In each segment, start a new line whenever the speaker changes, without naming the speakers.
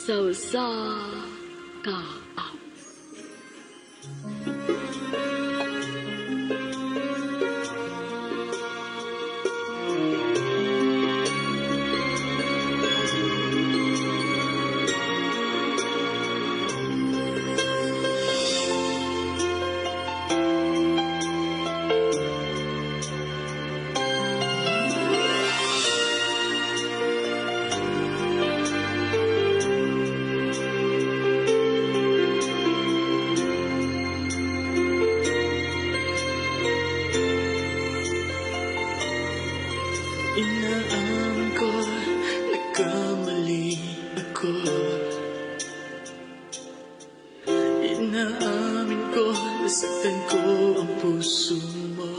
sa ka.
Inaamin ko, nagkamali ako. Inaamin ko, nasaktan ko ang puso mo.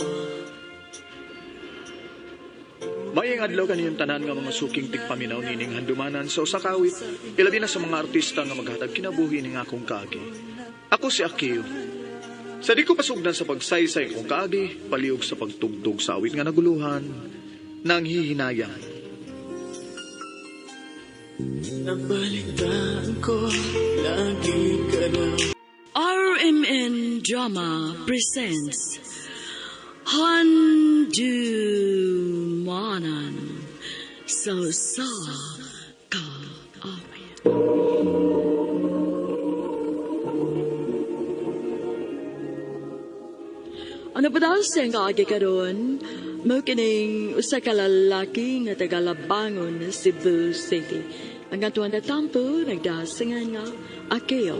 Mayang adlaw kaniyong tanan nga mga suking tigpaminaw nining handumanan sa usa ka awit, ilabi na sa mga artista nga maghatag kinabuhi ning akong kaagi. Ako si Akio. Sa di ko pasugdan sa pagsaysay kong kaagi, paliog sa pagtugtog sa awit nga naguluhan, nang hihinayang.
Nabalitaan ko, lagi ka raw.
RMN Drama presents Handumanan sa ka awit. Ano pa daw siyang kaagi karon? Mao kining usa ka lalaki nga taga-Labangon, Cebu City. Ang atuan na tampo nagdasingan nga Akeo.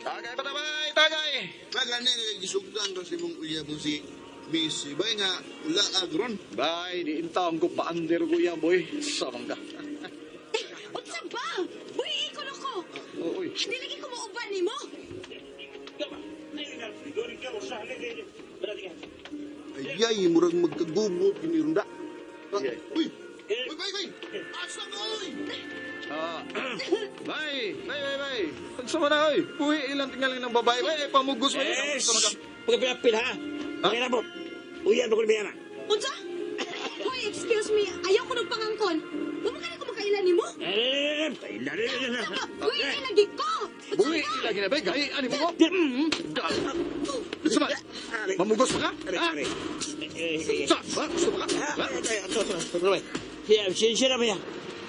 Tagay pa naman, tagay!
Magani nagisugdan ko si mong uya mo si Missy. Bay nga, ula agron.
Bay, di intaon ko pa-under ko yan, boy. Samang ka.
Unsa ba? Uy, ikulo ko.
Uy.
Hindi lagi ko mauban ni mo.
Ayay, murag magkagubot, kinirunda.
Ayay.
Uy! Uy, bay! Asa ka, uy!
Bay. Pagsama na, oy. Uy, ilang tingaling ng babae, bay. Pamugos mo.
Pagkapilapil ha? Pakilabot. Uyan mo ko na na.
Unsa? Uy, excuse me. Ayaw ko nagpangangkon. Huwag mo ka na kumakailan ni mo. Uy, ilagi ko.
Uy, lagi na, bay. Gay, ano mo? Sama, mamugos pa ka? Sa, gusto pa ka?
Sinsira ba yan?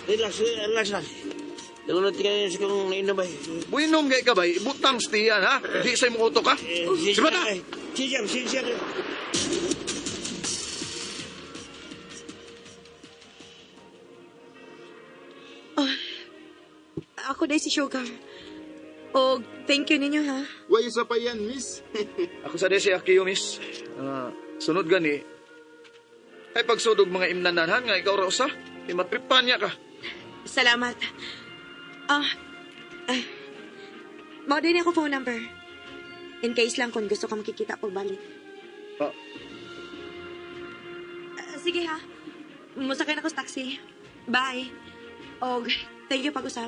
Relax lang. Nagunod ka na sa kong nainom ba?
Buinom gay ka, bay. Butang stiyan, ha? Di sa'yo mo auto ka? Sibat na!
Sinsira.
Ako day si Sugar. O, thank you ninyo, ha?
Way isa pa yan, miss.
Ako sa desi Akio, miss. Sunod gani. Ay pagsudog mga imnanahan nga ikaw raw sa. Imatripan niya ka.
Salamat. Mao din ako phone number. In case lang kung gusto ka makikita pagbalik.
Ah,
Sige, ha? Musakay na ko sa taxi. Bye. Og, thank you pag-usap.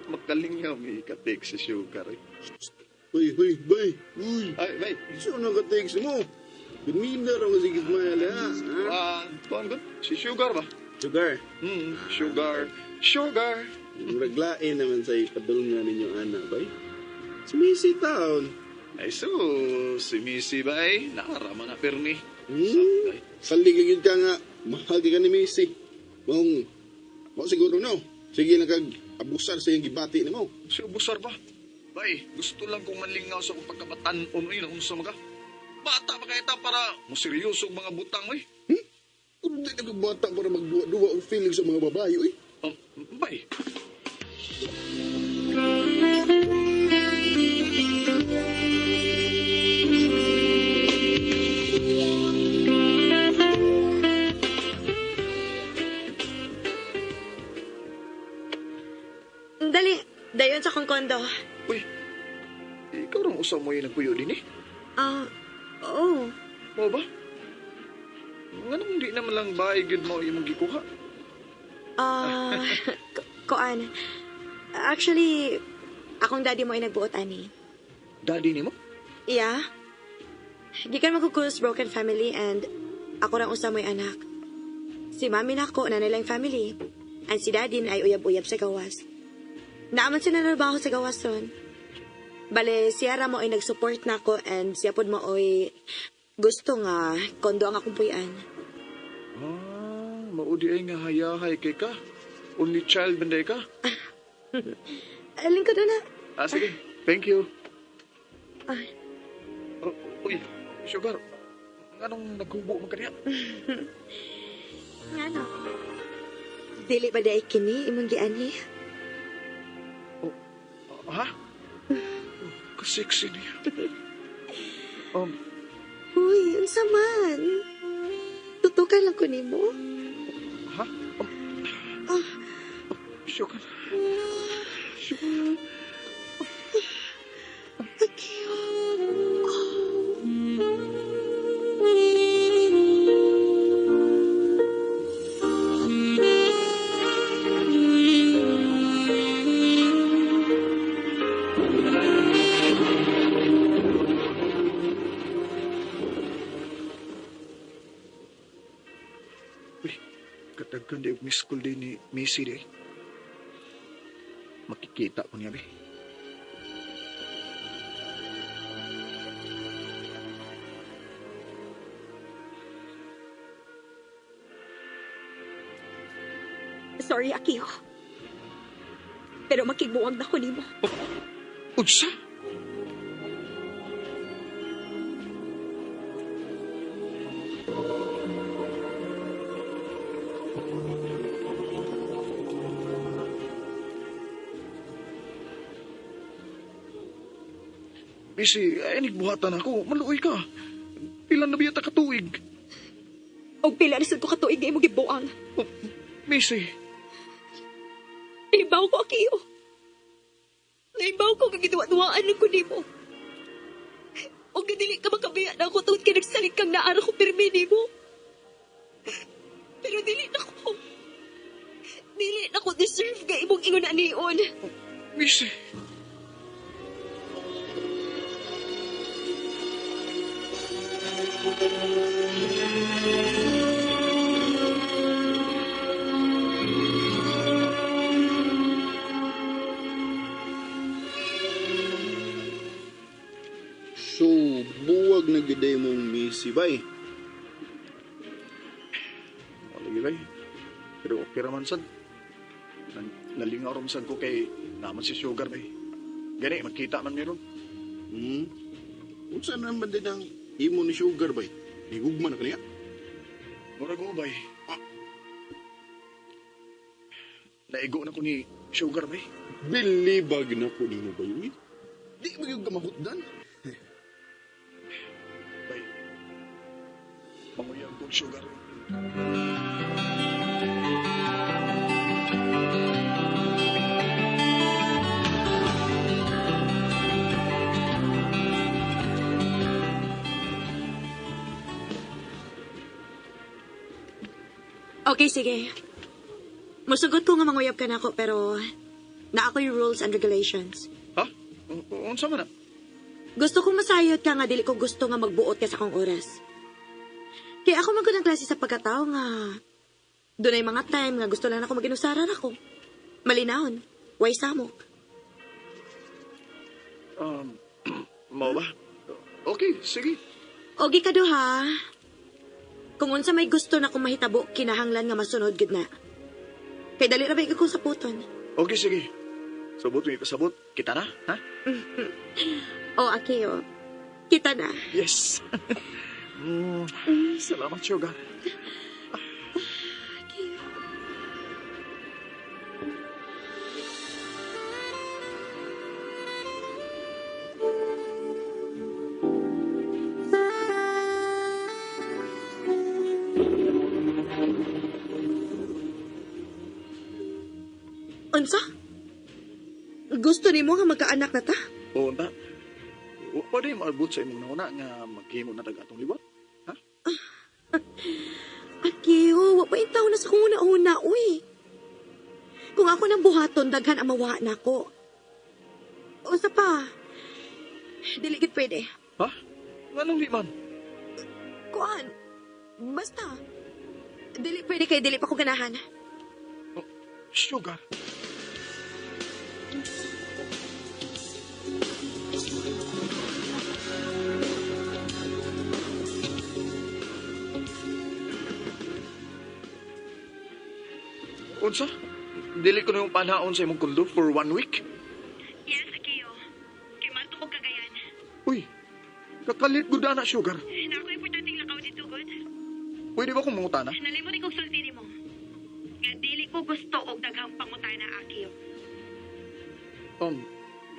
Magaling nga may katik si Sugar. Eh.
Uy, bay. Uy,
Ay, bay.
so nag-text mo. Pinila raw nga sige maya ha?
Tuan ko? Si Sugar ba?
Sugar.
Sugar.
Raglain naman sa ipadulungan ninyo, ana, bay. Si Missy Town.
Ay so, si Missy ba ay nakarama na permi.
Saligigid ka nga, mahal ka ni Missy. Mau siguro no. Sige lang kag abusar sa iyong gibati ni mo.
Si Ubusar ba? Bay, gusto lang kong manlingaw sa kong pagkabatan-on ay naunsa mga. Bata pa kayo para seryoso ang mga butang mo eh.
Kung di nagbata para magduwa-duwa ang feeling sa mga babae, uy.
Bay,
Fernando.
Uy, ikaw rin usaw mo yung nagpuyo din eh.
Oo.
Mo ba? Nga nang di naman lang ba igid mo yung gikuha?
Koan. Actually, akong daddy mo ay nagbuot ani.
Daddy ni mo?
Yeah. Gikan magkukus broken family and ako lang usa mo'y anak. Si mami nako na nilang family. And si daddy na ay uyab-uyab sa gawas. Naaman siya nanarbaho sa gawas ron. Bale, siya ra mo ay nag-support nako and siya pod mo ay gusto nga kondo ang akong puyan.
Maudi ay nga hayahay kay ka. Only child banday ka.
Aling ko na.
Sige. Thank you.
Ay.
Uy, sugar. Anong naghubo mo kaniya?
Nga no. Dili ba dahi kini imong giani?
Ha? Kasiksi niya.
Uy, unsa man? Tutukan lang ko nimo.
Ha? Sugar. Sugar. Kadagkan di miss call din ni Missy di. Makikita ko niya, be.
Sorry, Akio. Pero makigbuwag na ko nimo.
Unsa? Missy, ay nagbuhatan ako. Maluoy ka. Pilan na biyata katuig.
Og pila na sad ko katuig nga imo gibuang.
Missy,
Naibaw ko, Akio. Naibaw ko kagiduwa-duwaan ko nimo. Og dili ka makabiya na ako tungod kay nagsalig kang naara ko pirmi nimo. Pero dili na ko. Dili na ko deserve nga imong ingon anion.
Missy.
So, buwag na giday mong Missy bay.
Lagi bay. Pero okay raman sad. Nalingaw rin sad ko kay naman si Sugar bay. Gani, magkita man meron.
Kung saan naman din ang imo ni Sugar bay? Higugma na kaniya?
Murag mo bay. Naigo na ko ni Sugar bay.
Bilibag na po ni mo bay. Uy. Di mo yung kamahutdan.
Bay. Manguyang kong Sugar.
Okay, sige. Musugot ko nga manguyab ka na ako, pero na ako yung rules and regulations.
Ha? Unsa man na?
Gusto kong masayot ka nga dili ko gusto nga magbuot ka sa akong oras. Kaya ako man ko ng klase sa pagkatao nga doon ay mga time nga gusto lang ako mag-inusaran ako. Malinahon. Way samok.
Mao ba? Okay, sige.
Ogi ka ha. Kung unsa may gusto na kong mahitabo, kinahanglan nga masunod gid na. Kay dali ra ba ko sa puton.
Okay, sige. Sabot mo ikasabot. Kita na, ha?
O, Akio. Kita na.
Yes. Salamat, Sugar.
Akio. Unsa? Gusto nimo nga magkaanak na ta?
O, ta. Pwede maabot sa imong nauna nga maghimo na tagatong liwat. Ha?
Akiyo, wa pa intaw na sa kung una-una, uy. Kung ako nang buhaton, daghan ang mawa na ko. O sa pa, dili gid pwede.
Ha? Anong di man?
Kuan, basta. Dili pwede kay dili pa ko ganahan.
Sugar. Unsa? Dili ko na yung panahon sa imong kundo for 1 week?
Yes, Akiyo. Kay Malto ko kagayan.
Uy, kakalit gud na, Sugar.
Na ako importanteng lakaw dito, God.
Pwede ba kong mangutana?
Nalimot kong sulti mo. Nga dili ko gusto og daghang pangutana, Akiyo.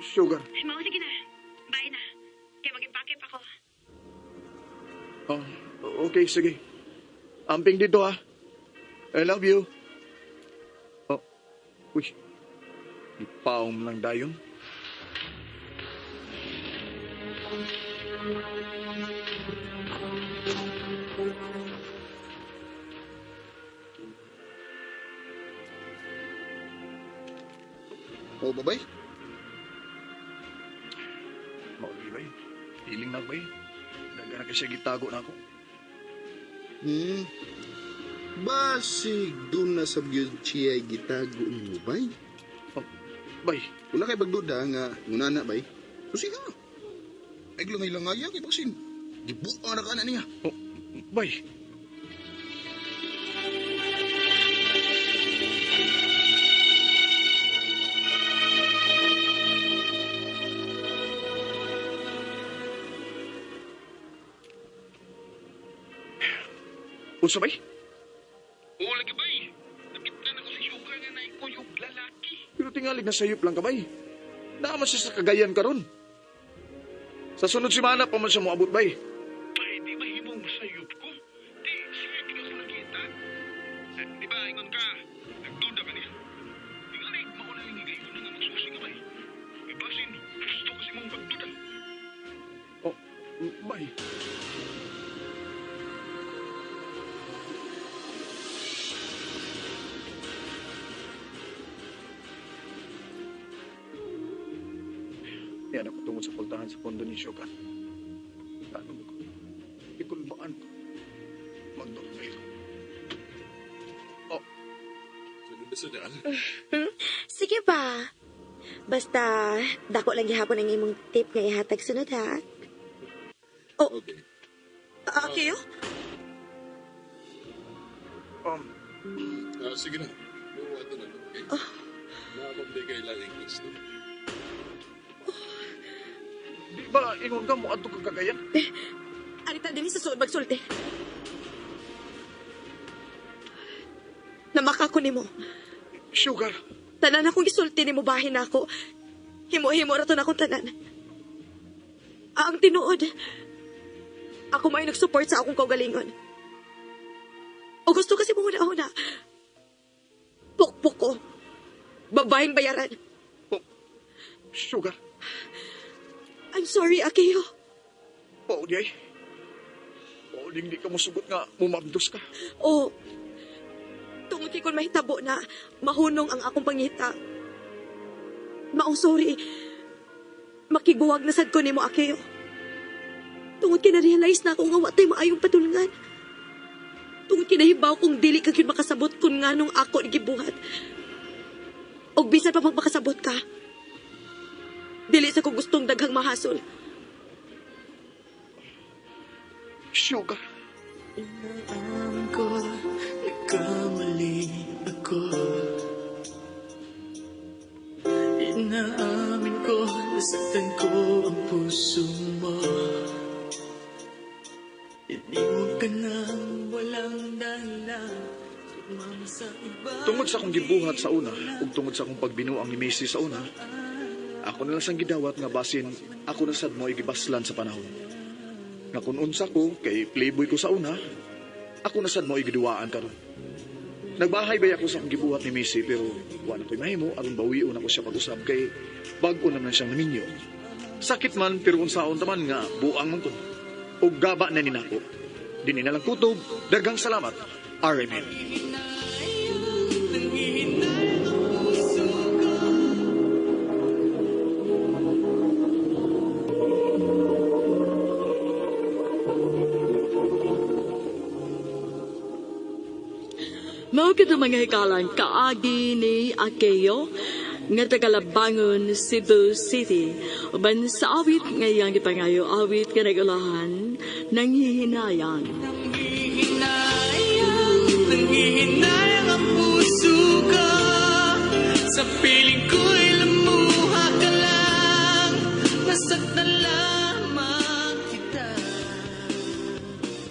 Sugar.
Mao sige na. Bye na. Kay mag-impake pa ko.
Okay, sige. Amping dito, ha. I love you. Uy, ipaong lang dayon.
O, babay?
Mauli bay. Hiling na bay. Daga na kasi gitago na ako.
Basig doon na sa gyud siya gitago mo, bay.
Bay,
Wala kay bagduda nga ngunana, bay. So siya. Ay lang nga kay baksin. Gibuang na ka na niya.
bay. Unsa bay?
Oo, lagi bay. Nakita na ko si Sugar nga naikuyog lalaki.
Pero tingalig na sayop lang ka bay. Naman siya sa Cagayan karon. Sa sunod simana pa man siya moabot bay.
Bay, di ba himong masayop ko? Di, siya kina ko nakita. Di ba, ingon ka, nagduda ka niya. Di nga na, maunaling higayon na nga magsusi nga bay. Ibasin, gusto kasi mong pagduda.
Oh, bay. Yan ako tungod sa pultahan sa pondo ni Sugar. Ano ko? Ikulbaan ko. Magdormero. Oh,
Sunod na sunod.
Sige ba? Basta, dako lang gihapon ang imong tip nga ihatag sunod, ha? Oh,
Okay.
Akiyo?
Sige na. Buwa ito na, okay? Nakapagday kay laing gusto.
di ba ingon ka mo ato ka Cagayan?
Arita din sa suod magsulti. Namaka ko nimo.
Sugar.
Tanan akong isulti nimo bahin ako. Himo-himo ra to na akong tanan. Ang tinuod, ako may nag-support sa akong kaugalingon. O gusto kasi mo una-una. Pukpuk ko. Babaeng bayaran.
Sugar.
I'm sorry, Akiyo.
Pauli ay. Pauli di ka musugot nga mumabdos ka.
O, tungod kay kung mahitabo na mahunong ang akong pangita. Maong sorry. Makiguwag na sad ko nimo, Akiyo. Tungod kay na-realize na ako nga watay maayong patulungan. Tungod kay nahibaw kong dili ka gyud makasabot kung nganong ako gibuhat. Og bisan pa magmakasabot ka. Dili sa ko gustong daghang mahasol.
Sugar.
Inaamin ko, nagkamali ako. Inaamin ko, nasaktan ko ang puso mo. Iniwan ka nang walang dahilan. Tumama sa iba.
Tungod sa akong gibuhat sa una, ug tungod sa akong pagbinuang ni Macy sa una, ako na lang sang gidawat nga basin ako na sad mo igibaslan sa panahon. Nga kung unsa ko kay playboy ko sa una, ako na sad mo igiduwaan karon. Nagbahay ba ako sa akong gibuhat ni Missy pero wala ko'y mahimo aron bawion ako siya pag-usab kay bag-o naman siyang naminyo. Sakit man pero unsaon taman nga buang man ko. O gaba na ninako. Dini na lang kutob, daghang salamat. RMN.
Mao kita mga hikalang kaagi ni Akeo nga tagalabangon Cebu City uban sa awit ngayang gipangayo awit nga nagulahan ng hihinayang.
Nanghihinayang ang puso ko sa piling ko'y lumuha ka lang, masaktan lamang kita.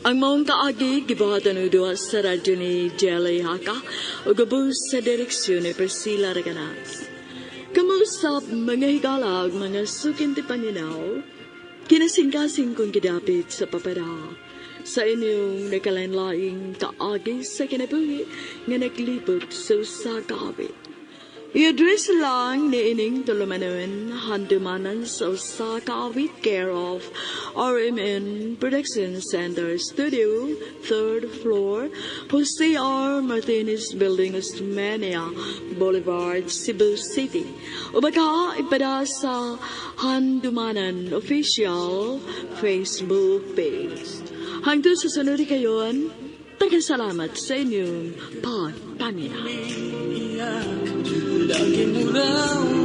Ang maong kaagi gibuhatan udwa sa radyo ni Jelly Haka o gabos sa direksyon ni Priscilla Reganas. Kamusap mga higalag mga sukin ti Panginaw, kinasingkasing kong gidapit sa papada sa inyong nakalain-laing kaagi sa kinabuhi nga naglibot sa usakawit. I-address lang ni ining tulumanon handumanan sa usakawit care of RMN Production Center Studio, 3rd floor, Jose R. Martinez Building, Osmeña Boulevard, Cebu City. O baka ipada sa Handumanan Official Facebook page. Hangtod sa sunod kayon, tagang salamat sa inyong pagpamina.
Lagi mo raw